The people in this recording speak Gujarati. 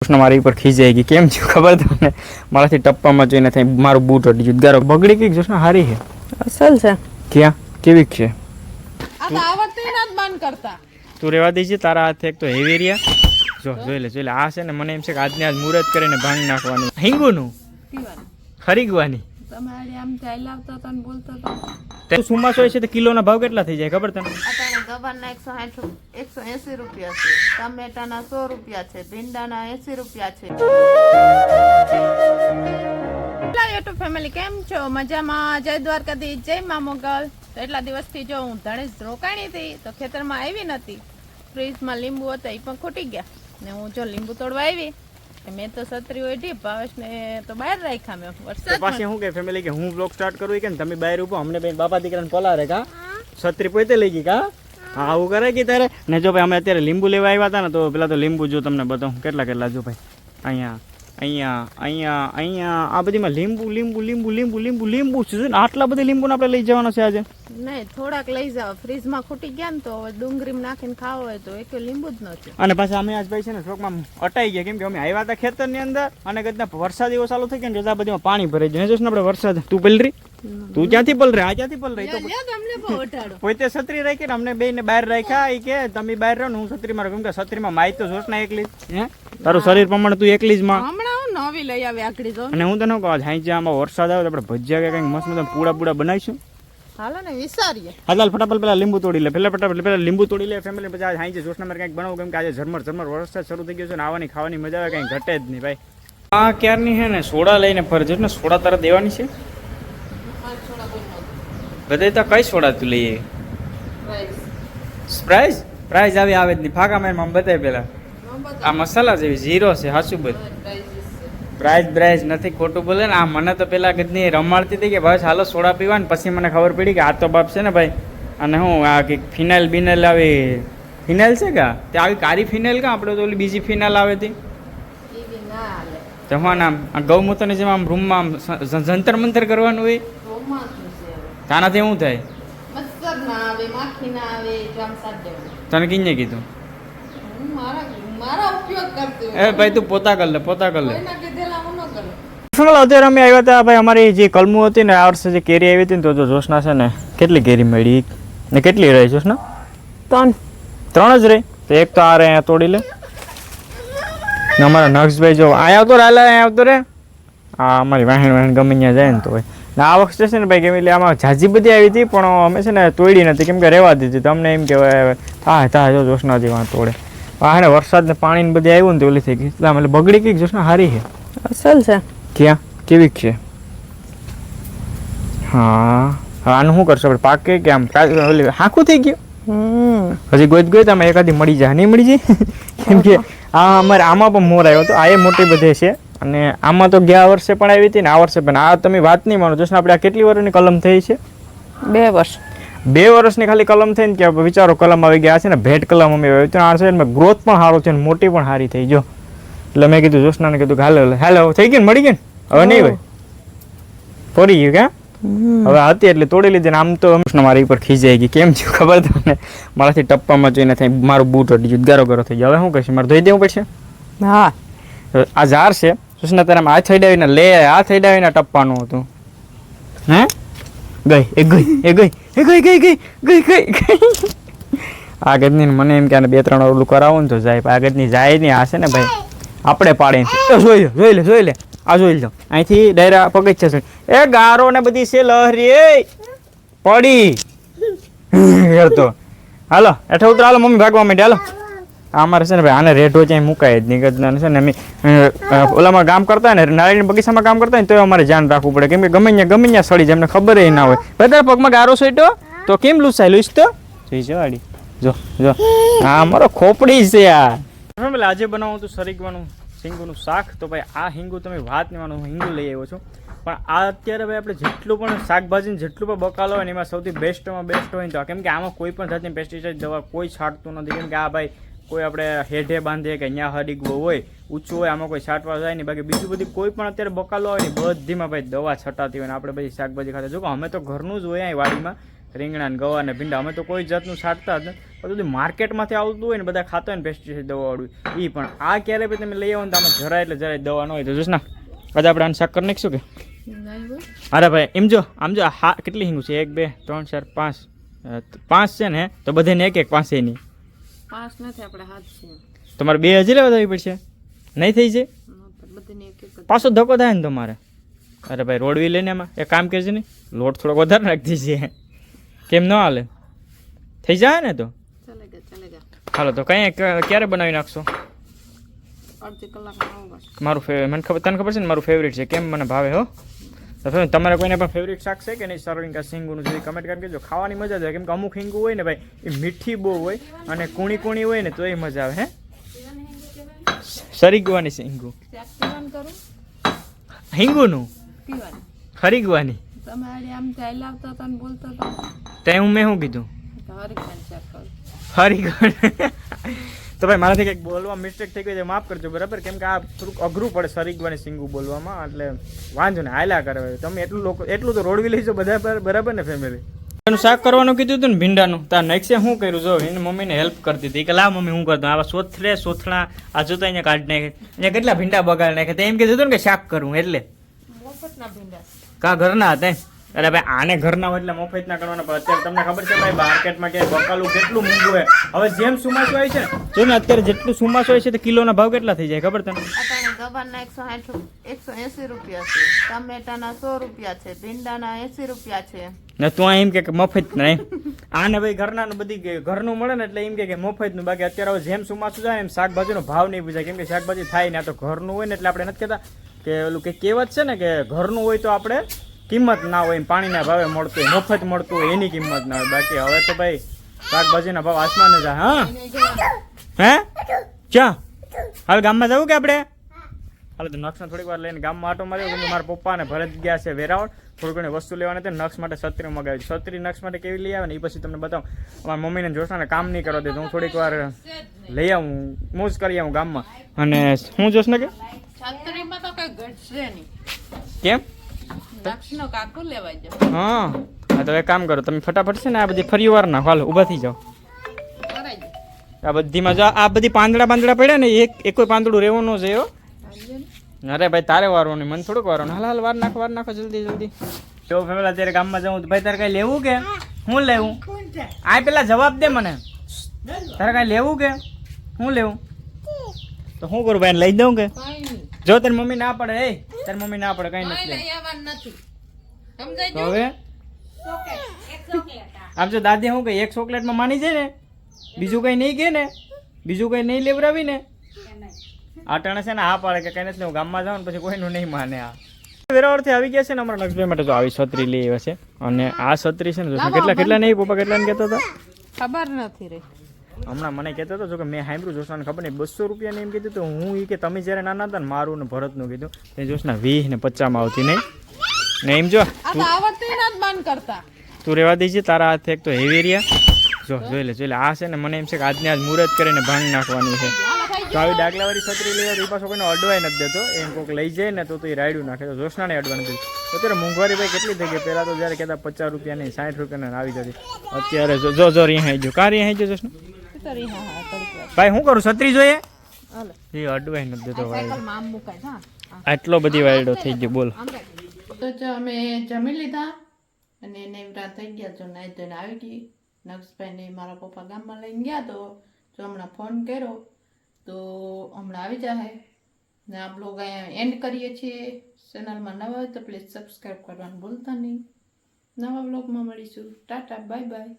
કૃષ્ણ મારી ઉપર ખીજાઈ ગઈ કેમ થયું ખબર તમને મારાથી ટપ્પામાં જોઈને થાય મારું બૂટ અડી ગયું ગારો બગડી ગઈ જોશના હારી છે અસલ છે ક્યાં કેવી છે આ તો આવડતી ના જ બંધ કરતા તું રેવા દેજે તારા હાથે એક તો હેવી રહ્યા જો જોઈ લે આ છે ને મને એમ છે કે આજને આજ મુહૂર્ત કરીને ભાંગ નાખવાની હિંગુનું ખરીગવાની તમારે આમ ચાઈ લાવતા હતા ને બોલતા હતા તે સુમાસો છે તો કિલોના ભાવ કેટલા થઈ જાય ખબર તને અત્યારે ગવારના 180 રૂપિયા છે ટમેટાના 100 રૂપિયા છે ભીંડાના 80 રૂપિયા છે યુટ્યુબ ફેમિલી કેમ છો મજામાં જય દ્વારકાધીશ જય મા મોગલ તો એટલા દિવસથી જો હું ધણેજ રોકાણી હતી તો ખેતરમાં આવી નથી ફ્રીજમાં લીંબુ હતા એ પણ ખૂટી ગયા ને હું જો લીંબુ તોડવા આવી મેં તો છત્રી ઓઢી ભાવેશને તો બહાર રાખ્યા મેં વરસાદ પાછી શું કે ફેમિલી કે હું બ્લોગ સ્ટાર્ટ કરું કે તમે બહાર ઉભો અમને બેન બાપા દીકરાને પલારે કા છત્રી પોતે લઈ ગઈ કા હા આવું કરે કે તારે ને જો ભાઈ અમે અત્યારે લીંબુ લેવા આવ્યા હતા ને તો પેલા તો લીંબુ જો તમને બતાવું કેટલા જો ભાઈ અહીંયા આ બધીમાં લીંબુ છે ને આટલા બધા લીંબુ આપણે લઈ જવાના છે આજે નહીં થોડાક લઈ જાવ ફ્રીજમાં ખૂટી ગયા ને તો હવે ડુંગળીમાં નાખીને ખાવો હોય તો એક લીંબુ જ નથી અને પાછા અમે આજ ભાઈ છે ને શોકમાં અટાઈ ગયા કેમ કે અમે આવ્યા હતા ખેતરની અંદર અને કદાચ વરસાદ એવો ચાલુ થઈ ગયો ને બધીમાં પાણી ભરાઈ જાય જોશ ને આપણે વરસાદ તું પલરી તું ક્યાંથી પલરે આ ક્યાંથી પલરી તો પોતે છત્રી રાખી ને અમને બે ને બહાર રાખ્યા એ કે તમે બહાર રહો ને હું છત્રીમાં રહું કેમ કે છત્રીમાં માય તો જોશ ને એકલી હે તારું શરીર પ્રમાણે તું એકલી જ માં નવી લઈ આવી આકડી તો અને હું તને કહું હાઈ આમાં વરસાદ આવે તો આપણે ભજીયા કે કંઈક મસ્ત પૂડા બનાવીશું હાલો ને વિચારીએ હાલ ફટાફટ પેલા લીંબુ તોડી લે પેલા લીંબુ તોડી લે ફેમિલી પછી હાઈ છે જોશના મારે કંઈક બનાવું કેમ કે આજે ઝરમર વરસાદ શરૂ થઈ ગયો છે ને આવવાની ખાવાની મજા આવે કંઈ ઘટે જ નહીં ભાઈ આ ક્યારની છે ને સોડા લઈને ફરજો ને સોડા તારા દેવાની છે બધે તો કઈ સોડા તું લઈએ પ્રાઇઝ આવે જ નહીં ફાકા મેં બતાય પેલા આ મસાલા જેવી ઝીરો છે હાસું બધું પ્રાઇઝ નથી ખોટું બોલે ને આ મને તો પેલા કદની રમાડતી હતી કે ભાઈ હાલો સોડા પીવા ને પછી મને ખબર પડી કે આ તો બાપ છે ને ભાઈ અને હું આ કંઈક ફિનાઇલ બિનાઇલ આવી ફિનાઇલ છે કા તે આવી કારી ફિનાઇલ કા આપણે તો ઓલી બીજી ફિનાઇલ આવે હતી જવાન આમ આ ગૌમૂત્રની જેમ આમ રૂમમાં આમ જંતર મંતર કરવાનું હોય તાનાથી શું થાય તને કિંજે કીધું એ ભાઈ તું પોતા કર લે અત્યારે અમે આવ્યા હતા ભાઈ અમારી જે કલમું હતી ને આ વર્ષે જે કેરી આવી હતી ને તો જોશના છે ને કેટલી કેરી મળી ને કેટલી રહી જોશના ત્રણ જ રહી તો એક તો આ રે અહીંયા તોડી લે ને અમારા નક્ષભાઈ જો અહીંયા આવતો રાલા અહીંયા આવતો રે આ અમારી વાહણ ગમે ત્યાં જાય ને તો ભાઈ ને આ વખતે છે ને ભાઈ કેમ એટલે આમાં ઝાઝી બધી આવી હતી પણ અમે છે ને તોડી નથી કેમ કે રહેવા દીધી તો અમને એમ કહેવાય થાય જો જોશના જેવા તોડે હા ને વરસાદ ને પાણી ને બધી આવ્યું ને તો ઓલી થઈ ગઈ એટલે બગડી ગઈ જોશના હારી છે અસલ છે ક્યાં કેવી છે હા આનું શું કરશો આપણે પાકે કે આમ હાંકું થઈ ગયું હજી ગોઈ તમે એકાદી મળી જાય નહીં મળી જાય કેમ કે આ અમારે આમાં પણ મોર આવ્યો હતો આ એ મોટી બધે છે અને આમાં તો ગયા વર્ષે પણ આવી હતી ને આ વર્ષે પણ આ તમે વાત નહીં માનો જોશ આપણે આ કેટલી વર્ષની કલમ થઈ છે 2 વર્ષ 2 વર્ષની ખાલી કલમ થઈ ને કે વિચારો કલમ આવી ગયા છે ને ભેટ કલમ અમે આવી છે ગ્રોથ પણ સારો છે ને મોટી પણ સારી થઈ જો એટલે મેં કીધું જોશનાને કીધું કે હાલો થઈ ગયું મળી ગયું હવે નહીં ભાઈ ફરી ગયું ક્યાં હવે હતી એટલે તોડી લીધી ને આમ તો મારી ઉપર ખીજાઈ ગઈ કેમ થયું ખબર તમને મારાથી ટપ્પામાં જોઈને થાય મારું બૂટ અડી ગયું ગારો થઈ ગયો હવે શું કહીશ મારે ધોઈ દેવું પડશે હા આ ઝાર છે જોશના તારે આ થઈ ડાવીને લે આ થઈ ડાવીને ટપ્પાનું હતું હે ગઈ આગળની મને એમ કે 2-3 ઓલું કરાવું ને તો જાય આગળની જાય નહીં આ છે ને ભાઈ આપણે પાડી જોઈ લે આ જોઈ લો અહીંથી ડાયરા પગજ છે એ ગારો ને બધી છે લહરી પડી તો હાલો એઠે ઉતર હાલો મમ્મી ભાગવા માંડે હાલો અમારે છે ને ભાઈ આને રેઢો ક્યાંય મુકાય જ નહીં છે ને અમે ઓલામાં કામ કરતા હોય ને નાળીના બગીચામાં કામ કરતા હોય ને તો અમારે ધ્યાન રાખવું પડે કેમ કે ગમે ત્યાં સડી જાય એમને ખબર ના હોય બધા પગમાં ગારો સોટ્યો તો કેમ લૂસાય લૂસ તો જોઈ છે વાડી જો હા અમારો ખોપડી છે યાર આજે બનાવું તું સરીગવાનું હિંગુનું શાક તો ભાઈ આ હિંગુ તમે વાત નહીં માનો હિંગુ લઈ આવ્યો છું પણ આ અત્યારે ભાઈ આપણે જેટલું પણ શાકભાજીને જેટલું પણ બકાલો હોય ને એમાં સૌથી બેસ્ટમાં બેસ્ટ હોય તો કેમ કે આમાં કોઈ પણ જાતની પેસ્ટિસાઇડ દવા કોઈ છાંટતું નથી કેમ કે આ ભાઈ કોઈ આપણે હેઠે બાંધીએ કે અહીંયા હડીગવો હોય ઊંચું હોય આમાં કોઈ છાંટવા જાય નહીં બાકી બીજું બધી કોઈ પણ અત્યારે બકાલો હોય ને બધીમાં ભાઈ દવા છટાતી હોય ને આપણે બધી શાકભાજી ખાતા જો કે અમે તો ઘરનું જ હોય અહીં વાડીમાં રીંગણા ને ગવા ને ભીંડા અમે તો કોઈ જાતનું છાંટતા જ નથી બધું માર્કેટમાંથી આવતું હોય ને બધા ખાતા હોય ને પેસ્ટિસાઇડ દવાવાળું એ પણ આ ક્યારે બી તમે લઈ આવો ને તો આમાં જરાય એટલે જરાય દવા ન હોય તો જોશ ના આજે આપણે આને શાક કરી નાખીશું કે અરે ભાઈ એમ જો આમ જો હા કેટલી હિંગું છે 1 2 3 4 5 5 છે ને તો બધાને એક એક પાસે નહીં 5 નથી આપણે 7 છે તમારે 2 હજી લેવા જવી પડશે નહીં થઈ જાય પાછો ધક્કો થાય ને તમારે અરે ભાઈ રોડવી લઈને એમાં એક કામ કરજે ને લોટ થોડોક વધારે રાખી દીજે કેમ ન હાલે થઈ જાય ને તો હાલો તો કઈ ક્યારે બનાવી નાખશો મારું મને ખબર તને ખબર છે ને મારું ફેવરિટ છે કેમ મને ભાવે હો તો તમારે કોઈને પણ ફેવરિટ શાક છે કે નહીં સરળિંકા સિંગુનું સુધી કમેન્ટ કરીને કહેજો ખાવાની મજા આવે કેમ કે અમુક હિંગુ હોય ને ભાઈ એ મીઠી બહુ હોય અને કૂણી કૂણી હોય ને તો એ મજા આવે હે સરીગવાની સિંગુ હિંગુનું ખરીગવાની તે હું મેં શું કીધું હરીગણ તો ભાઈ મારાથી કંઈક બોલવા મિસ્ટેક થઈ ગઈ છે માફ કરજો બરાબર કેમ કે આ થોડુંક અઘરું પડે સરીગવાની સિંગુ બોલવામાં એટલે વાંધો ને હાલ્યા કરે તમે એટલું તો રોડવી લઈશો બધા બરાબર ને ફેમિલી એનું શાક કરવાનું કીધું હતું ને ભીંડાનું તાર નેક્સ્ટ શું કર્યું જો એને મમ્મીને હેલ્પ કરતી હતી કે લા મમ્મી હું કરતો આવા સોથળા આ જોતા અહીંયા કાઢી નાખે અહીંયા કેટલા ભીંડા બગાડી નાખે તો એમ કીધું હતું ને કે શાક કરવું એટલે કા ઘરના હતા અરે ભાઈ આને ઘરના હોય એટલે મફત ના કરવાના પણ અત્યારે તમને ખબર છે ભાઈ માર્કેટમાં કે બકાલું કેટલું મોંઘું હોય હવે જેમ સુમાસું હોય છે ને જો ને અત્યારે જેટલું સુમાસું હોય છે તો કિલોના ભાવ કેટલા થઈ જાય ખબર તને ગવારના 180 રૂપિયા છે ટમેટાના 100 રૂપિયા છે ભીંડાના 80 રૂપિયા છે ને તું એમ કે મફત ના એમ આને ભાઈ ઘરના બધી ઘરનું મળે ને એટલે એમ કે મફત નું બાકી અત્યારે હવે જેમ સુમાસું જાય એમ શાકભાજીનો ભાવ નહીં પૂછાય કેમ કે શાકભાજી થાય ને આ તો ઘરનું હોય ને એટલે આપણે નથી કહેતા કે ઓલું કે કહેવત છે ને કે ઘરનું હોય તો આપણે કિંમત ના હોય પાણીના ભાવે મળતું હોય મફત મળતું હોય એની કિંમત ના હોય બાકી હવે તો ભાઈ શાકભાજીના ભાવ આસમાને જાય હા હે ક્યાં હાલ ગામમાં જવું કે આપણે હાલ તો નક્ષને થોડીક વાર લઈને ગામમાં આટો માર્યો કેમ કે મારા પપ્પાને ભરત ગયા છે વેરાવળ થોડી ઘણી વસ્તુ લેવાની હતી નક્ષ માટે છત્રી મગાવી છત્રી નક્ષ માટે કેવી લઈ આવે ને એ પછી તમને બતાવું અમારા મમ્મીને જોશને કામ નહીં કરવા દે તો હું થોડીક વાર લઈ આવું મોજ કરી આવું ગામમાં અને હું જોશ ને કે છત્રીમાં તો કઈ ઘટશે નહીં કેમ નક્ષનો કાકો લેવા જાવ હા તો એક કામ કરો તમે ફટાફટ છે ને આ બધી ફરી વાર નાખો હાલો ઊભા થઈ જાઓ આ બધીમાં જો આ બધી પાંદડા પડ્યા ને એક કોઈ પાંદડું રહેવું ન જોઈએ અરે ભાઈ તારે વારવાનું નહીં મને થોડુંક વારવાનું હાલ વાર નાખો જલ્દી જો ફેમિલી અત્યારે ગામમાં જાઉં ભાઈ તારે કઈ લેવું કે હું લેવું આ પેલા જવાબ દે મને તારે કઈ લેવું કે હું લેવું તો શું કરું ભાઈ લઈ દઉં કે જો તારી મમ્મી ના પડે એ તારી મમ્મી ના પડે કઈ નથી તો હવે આમ જો દાદી શું કહે એક ચોકલેટમાં માની જાય ને બીજું કઈ નહીં કે ને બીજું કઈ નહીં લેવડાવી ને આટાણે છે ને હા પાડે કે કઈ નથી હું ગામમાં જાઉં ને પછી કોઈનું નહીં માને આ વેરાવળથી આવી ગયા છે ને અમારા નક્ષભાઈ માટે તો આવી છત્રી લઈ આવ્યા છે અને આ છત્રી છે ને કેટલા નહીં પપ્પા કેટલા કહેતા હતા ખબર નથી રે હમણાં મને કહેતો હતો કે મેં સાંભળ્યું જોશનાને ખબર નહીં 200 રૂપિયાને એમ કીધું તો હું એ કે તમે જ્યારે નાના હતા ને મારું ને ભરતનું કીધું તે જોશના 20 ને 50 માં આવતી નહીં ને એમ જો તું રહેવા દેજે તારા હાથ એક તો હેવી રહ્યા જો જોઈ લે આ છે ને મને એમ છે કે આજને આજ મુહૂર્ત કરીને ભાંગ નાખવાની છે તો આવી ડાગલાવાળી છત્રી લેવા તો એ પાછો કોઈને અડવાય નથી દેતો એમ કોઈક લઈ જાય ને તો એ રાયડું નાખે તો જોશનાને અડવાનું નથી અત્યારે મોંઘવારી ભાઈ કેટલી થઈ ગઈ પહેલાં તો જ્યારે કહેતા 50 રૂપિયાની 60 રૂપિયાને આવી જતી અત્યારે જો રહ્યા જો કા રહ્યા જો જોશના ભાઈ શું કરું છત્રી જોઈએ એ અડવાય નથી દેતો આટલો બધી વાયડો થઈ ગયો બોલ તો જો અમે જમી લીધા અને નેવરા થઈ ગયા જો નાઈ ધોઈને આવી ગઈ નક્ષભાઈને મારા પપ્પા ગામમાં લઈને ગયા તો જો હમણાં ફોન કર્યો તો હમણાં આવી જાય ને આ બ્લોગ અહીંયા એન્ડ કરીએ છીએ ચેનલમાં નવા હોય તો પ્લીઝ સબસ્ક્રાઈબ કરવાનું ભૂલતા નહીં નવા બ્લોગમાં મળીશું ટાટા બાય બાય